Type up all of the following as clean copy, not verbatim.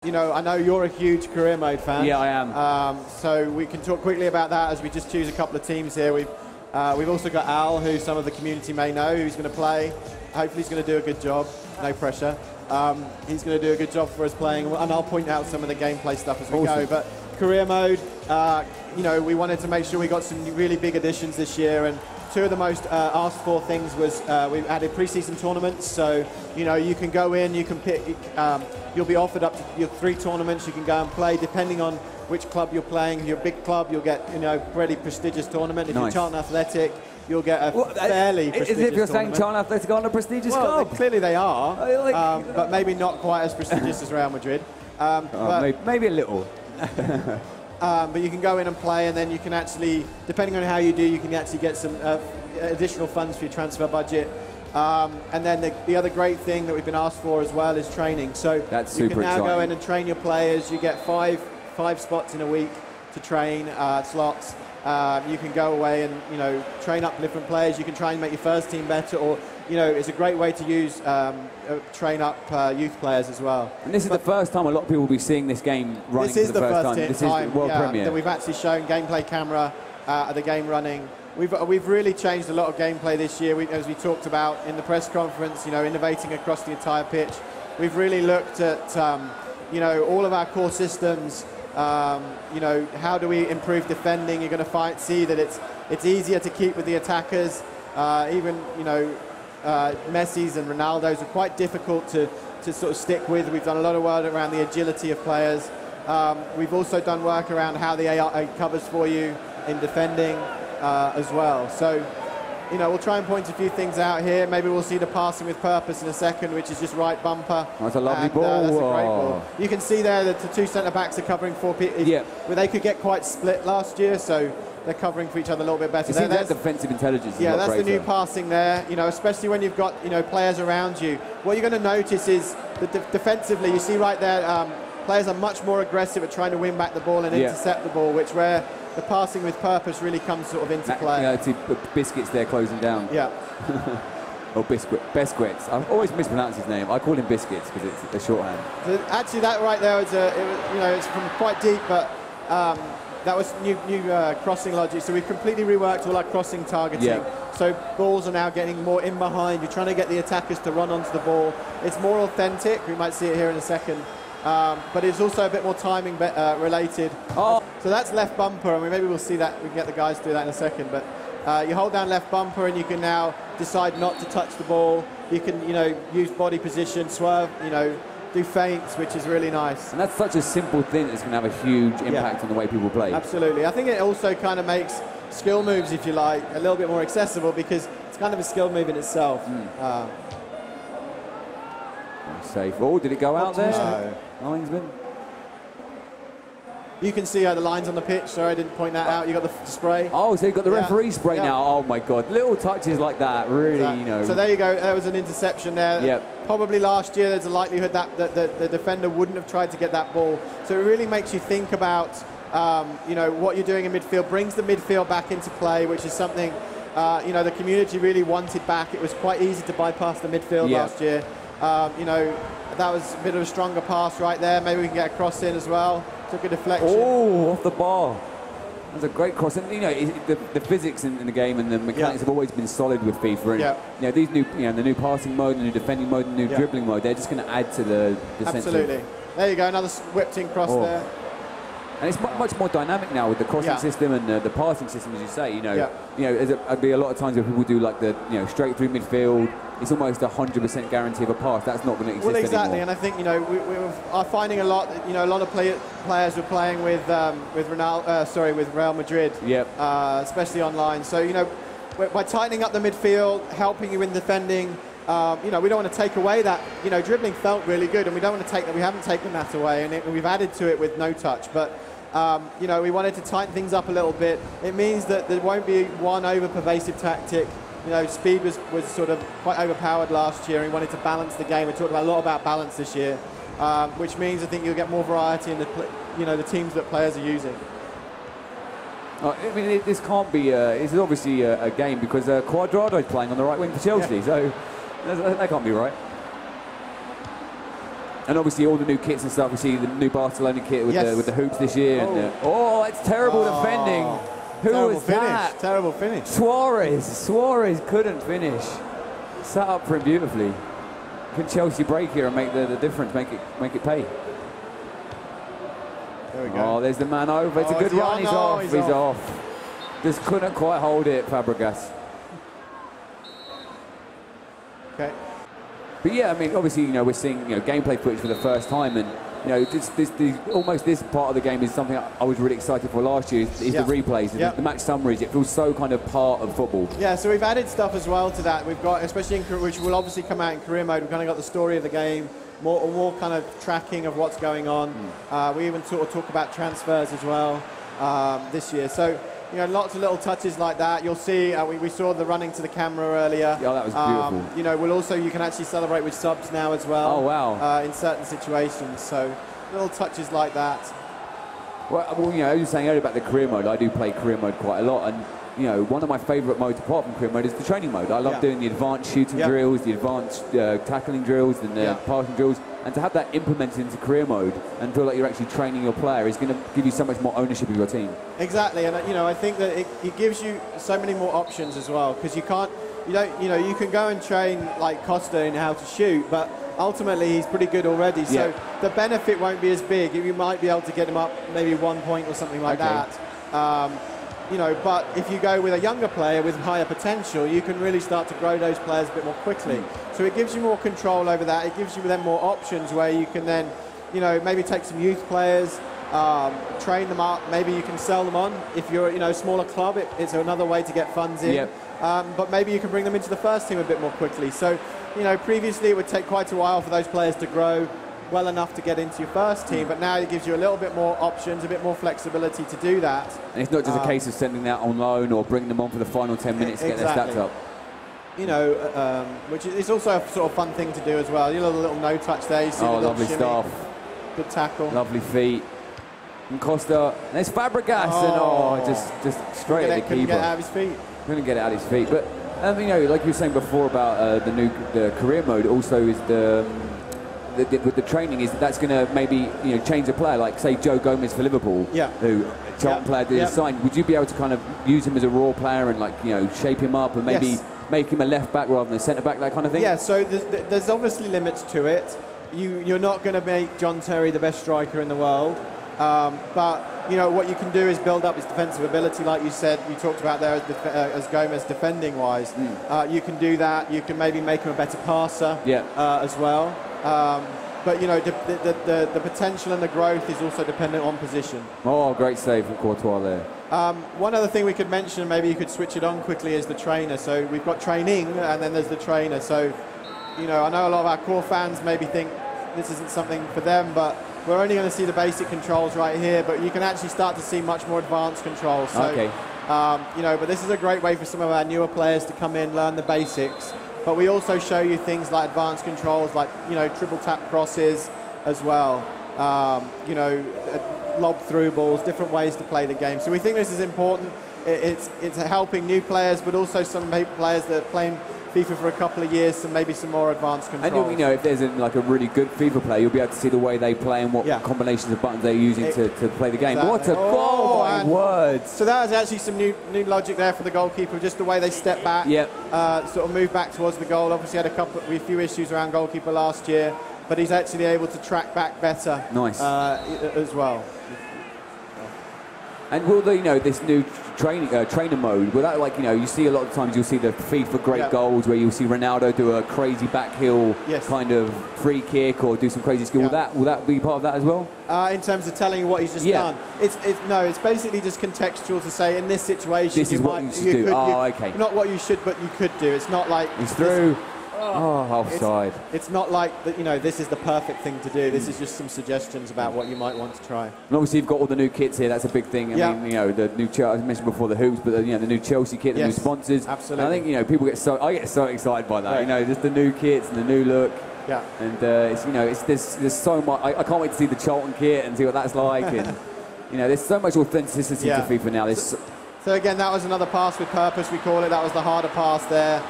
you know, I know you're a huge career mode fan. Yeah, I am. So we can talk quickly about that as we just choose a couple of teams here. We've also got Al, who some of the community may know, who's going to play. Hopefully he's going to do a good job. No pressure. He's going to do a good job for us playing, and I'll point out some of the gameplay stuff as we go. But career mode, you know, we wanted to make sure we got some really big additions this year, and two of the most asked for things was we've added pre-season tournaments. So, you know, you can go in, you can pick, you'll be offered up to your 3 tournaments. You can go and play depending on which club you're playing. If you're a big club, you'll get, you know, pretty prestigious tournament. If you're Charlton Athletic, you'll get a fairly prestigious As if you're tournament. saying Charlton Athletic aren't a prestigious club. Clearly they are, but maybe not quite as prestigious as Real Madrid. Maybe a little. But you can go in and play, and then you can actually, depending on how you do, you can actually get some additional funds for your transfer budget. And then the other great thing that we've been asked for as well is training. So that's you can now exciting. go in and train your players. You get five spots in a week to train, slots. You can go away and, you know, train up different players. You can try and make your first team better, or, you know, it's a great way to use train up youth players as well. And this is the first time a lot of people will be seeing this game running for the first time. This is the world premiere. That we've actually shown gameplay camera of the game running. We've really changed a lot of gameplay this year. As we talked about in the press conference, you know, innovating across the entire pitch. We've really looked at, you know, all of our core systems. You know, how do we improve defending? You're going to see that it's easier to keep with the attackers. Even, you know, Messi's and Ronaldo's are quite difficult to sort of stick with. We've done a lot of work around the agility of players. We've also done work around how the AI covers for you in defending as well. So, you know, we'll try and point a few things out here. Maybe we'll see the passing with purpose in a second, which is just right bumper. That's a lovely ball. That's a great ball. You can see there that the 2 centre-backs are covering 4 people. Yeah. Well, they could get quite split last year, so they're covering for each other a little bit better. You see their defensive intelligence is yeah, a lot that's greater. the new passing there, you know, especially when you've got, you know, players around you. What you're going to notice is that defensively, you see right there, players are much more aggressive at trying to win back the ball and intercept the ball, which where the passing with purpose really comes sort of into play. Yeah, see Biscuits there closing down. Yeah. Or Biscuits. I always mispronounce his name. I call him Biscuits because it's a shorthand. So actually, that right there was, you know, it's from quite deep, but that was new crossing logic. So we've completely reworked all our crossing targeting. Yeah. So balls are now getting more in behind. You're trying to get the attackers to run onto the ball. It's more authentic. We might see it here in a second. But it's also a bit more timing related. Oh. So that's left bumper, and maybe we'll see that. We can get the guys to do that in a second. But you hold down left bumper, and you can now decide not to touch the ball. You can, you know, use body position, swerve, you know, do feints, which is really nice. And that's such a simple thing that's going to have a huge impact on the way people play. Absolutely. I think it also kind of makes skill moves, if you like, a little bit more accessible because it's kind of a skill move in itself. Safe. Oh, did it go out there? Linesman. You can see the lines on the pitch. Sorry, I didn't point that out. You got the spray. Oh, so you've got the referee spray now. Oh my God, little touches like that, really, you know. So there you go. There was an interception there. Yep. Probably last year there's a likelihood that the defender wouldn't have tried to get that ball. So it really makes you think about, you know, what you're doing in midfield. Brings the midfield back into play, which is something, you know, the community really wanted back. It was quite easy to bypass the midfield last year. You know, that was a bit of a stronger pass right there. Maybe we can get a cross in as well. Took a deflection. Oh, off the bar. That's a great cross. And, you know, the physics in the game and the mechanics have always been solid with FIFA. And, you know, these new, you know, the new passing mode, the new defending mode, the new dribbling mode, they're just going to add to the sense. Absolutely. There you go, another whipped in cross there. And it's much more dynamic now with the crossing system and the passing system, as you say. You know, there'd be a lot of times where people do like the, you know, straight through midfield. It's almost 100% guarantry of a pass. That's not going to exist anymore. Well, exactly, anymore. And I think, you know, we are finding a lot. You know, a lot of players were playing with Real Madrid. Especially online. So, you know, by tightening up the midfield, helping you in defending. You know, we don't want to take away that. You know, dribbling felt really good, and we don't want to take that. We haven't taken that away, and we've added to it with no touch. But you know, we wanted to tighten things up a little bit. It means that there won't be one over-pervasive tactic. You know, speed was sort of quite overpowered last year, and we wanted to balance the game. We talked a lot about balance this year, which means I think you'll get more variety in the teams that players are using. I mean, this can't be. This is obviously a game because Cuadrado is playing on the right wing for Chelsea, so that can't be right. And obviously all the new kits and stuff. We see the new Barcelona kit with, with the hoops this year. Oh, and, it's terrible defending. Who was that? Terrible finish. Suarez couldn't finish. Set up for him beautifully. Can Chelsea break here and make the difference, make it pay? There we go. Oh, there's the man over. It's a good run. He's off. He's off. Just couldn't quite hold it, Fabregas. Okay. But yeah, I mean, obviously, we're seeing gameplay footage for the first time, and almost this part of the game is something I was really excited for last year. Is the replays, the match summaries. It feels so kind of part of football. Yeah, so we've added stuff as well to that. We've got, especially which will obviously come out in career mode. We've kind of got the story of the game, more kind of tracking of what's going on. We even sort of talk about transfers as well this year. So. Lots of little touches like that. You'll see, we saw the running to the camera earlier. Yeah, that was beautiful. You can actually celebrate with subs now as well. Oh, wow. In certain situations. So, little touches like that. Well, I was saying earlier about the career mode. I do play career mode quite a lot. And, one of my favourite modes apart from career mode is the training mode. I love doing the advanced shooting drills, the advanced tackling drills, and the passing drills. And to have that implemented into career mode and feel like you're actually training your player is going to give you so much more ownership of your team. Exactly, and I think that it gives you so many more options as well, because you can go and train like Costa in how to shoot, but ultimately he's pretty good already. So the benefit won't be as big. You might be able to get him up maybe 1 point or something like that. But if you go with a younger player with higher potential, you can really start to grow those players a bit more quickly. So it gives you more control over that. It gives you then more options where you can then, maybe take some youth players, train them up. Maybe you can sell them on. If you're, a smaller club, it's another way to get funds in. But maybe you can bring them into the first team a bit more quickly. So, previously it would take quite a while for those players to grow well enough to get into your first team, but now it gives you a little bit more options, a bit more flexibility to do that. And it's not just a case of sending that on loan or bringing them on for the final 10 minutes to get their stats up. Which is also a sort of fun thing to do as well. A little no-touch there. You see lovely stuff. Good tackle. Lovely feet. And Costa, there's Fabregas, and just straight at the keeper. Couldn't get it out of his feet. Couldn't get it out of his feet. But, like you were saying before about the career mode, also is with the training is that's going to maybe change a player, like say Joe Gomez for Liverpool, who Charlton player did sign. Would you be able to kind of use him as a raw player and shape him up and maybe make him a left back rather than a centre back, that kind of thing? Yeah, so there's obviously limits to it. You're not going to make John Terry the best striker in the world, but what you can do is build up his defensive ability, like you said. You talked about there as Gomez defending wise. You can do that. You can maybe make him a better passer as well. But the potential and the growth is also dependent on position. Oh, great save from Courtois there. One other thing we could mention, maybe you could switch it on quickly, is the trainer. So we've got training and then there's the trainer. So, I know a lot of our core fans maybe think this isn't something for them, but we're only going to see the basic controls right here, but you can actually start to see much more advanced controls. So, but this is a great way for some of our newer players to come in, learn the basics. But we also show you things like advanced controls, like triple tap crosses as well. Lob through balls, different ways to play the game. So we think this is important. It's helping new players, but also some players that are playing FIFA for a couple of years, and maybe some more advanced controls. And if there's a really good FIFA player, you'll be able to see the way they play and what combinations of buttons they're using to play the game. Exactly. What a goal, my words! So that was actually some new logic there for the goalkeeper, just the way they step back, sort of move back towards the goal. Obviously had a few issues around goalkeeper last year, but he's actually able to track back better. Nice. As well. And will this new trainer mode, will that you see a lot of times you'll see the FIFA great goals where you'll see Ronaldo do a crazy back heel kind of free kick or do some crazy skill. Will that be part of that as well? In terms of telling you what he's just done? It's basically just contextual to say in this situation this is what you should do. Okay. Not what you should, but you could do. It's not like he's through. Offside. It's not like this is the perfect thing to do. This is just some suggestions about what you might want to try. And obviously you've got all the new kits here. That's a big thing. I mean, the new I mentioned before the hoops, but the new Chelsea kit, the new sponsors. Absolutely. And I think people I get so excited by that. Right. Just the new kits and the new look. Yeah. And there's so much. I can't wait to see the Charlton kit and see what that's like. And there's so much authenticity to FIFA now. So again, that was another pass with purpose. We call it. That was the harder pass there.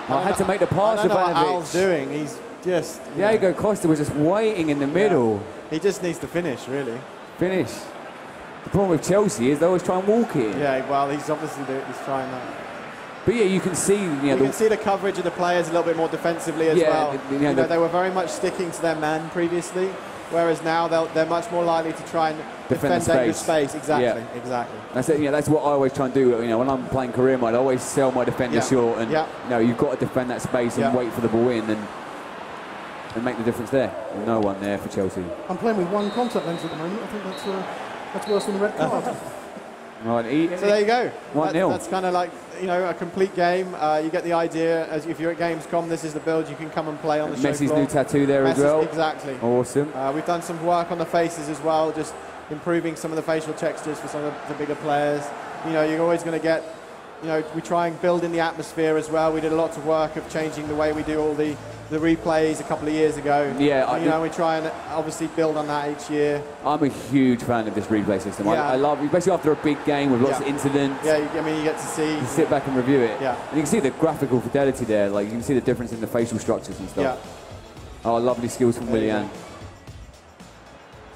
I had to make the pass. I don't know what Al's doing. Just Diego Costa was just waiting in the middle. He just needs to finish, really. Finish. The problem with Chelsea is they always try and walk it. Yeah, well, he's obviously he's trying that. But yeah, you can see. You can see the coverage of the players a little bit more defensively as well. They were very much sticking to their man previously, whereas now they're much more likely to try and defend dangerous space. Exactly, exactly. That's it. That's what I always try and do. When I'm playing career mode, I always sell my defender short, and you've got to defend that space and wait for the ball in and make the difference there. No one there for Chelsea. I'm playing with one contact lens at the moment. I think that's worse than the red card. Right, so there you go. 1-0. That's kind of like a complete game. You get the idea. As if you're at Gamescom, this is the build you can come and play on the show floor. Messi's new tattoo there as well. Exactly. Awesome. We've done some work on the faces as well, just improving some of the facial textures for some of the bigger players. You're always going to get. We try and build in the atmosphere as well. We did a lot of work of changing the way we do all the replays a couple of years ago. Yeah, we try and obviously build on that each year. I'm a huge fan of this replay system. I love, especially after a big game with lots of incidents. Yeah, you get to see. You sit back and review it. Yeah. And you can see the graphical fidelity there. Like you can see the difference in the facial structures and stuff. Yeah. Oh, lovely skills from Willian.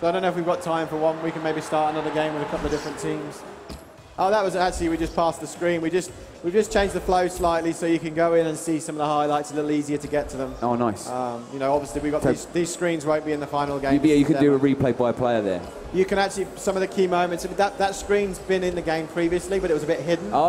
So I don't know if we've got time for one. We can maybe start another game with a couple of different teams. Oh, that was actually, we just passed the screen. We've just changed the flow slightly so you can go in and see some of the highlights a little easier to get to them. Oh, nice. Obviously we've got these screens won't be in the final game. Yeah, you can do a replay by player there. You can actually, some of the key moments, that screen's been in the game previously, but it was a bit hidden. Oh,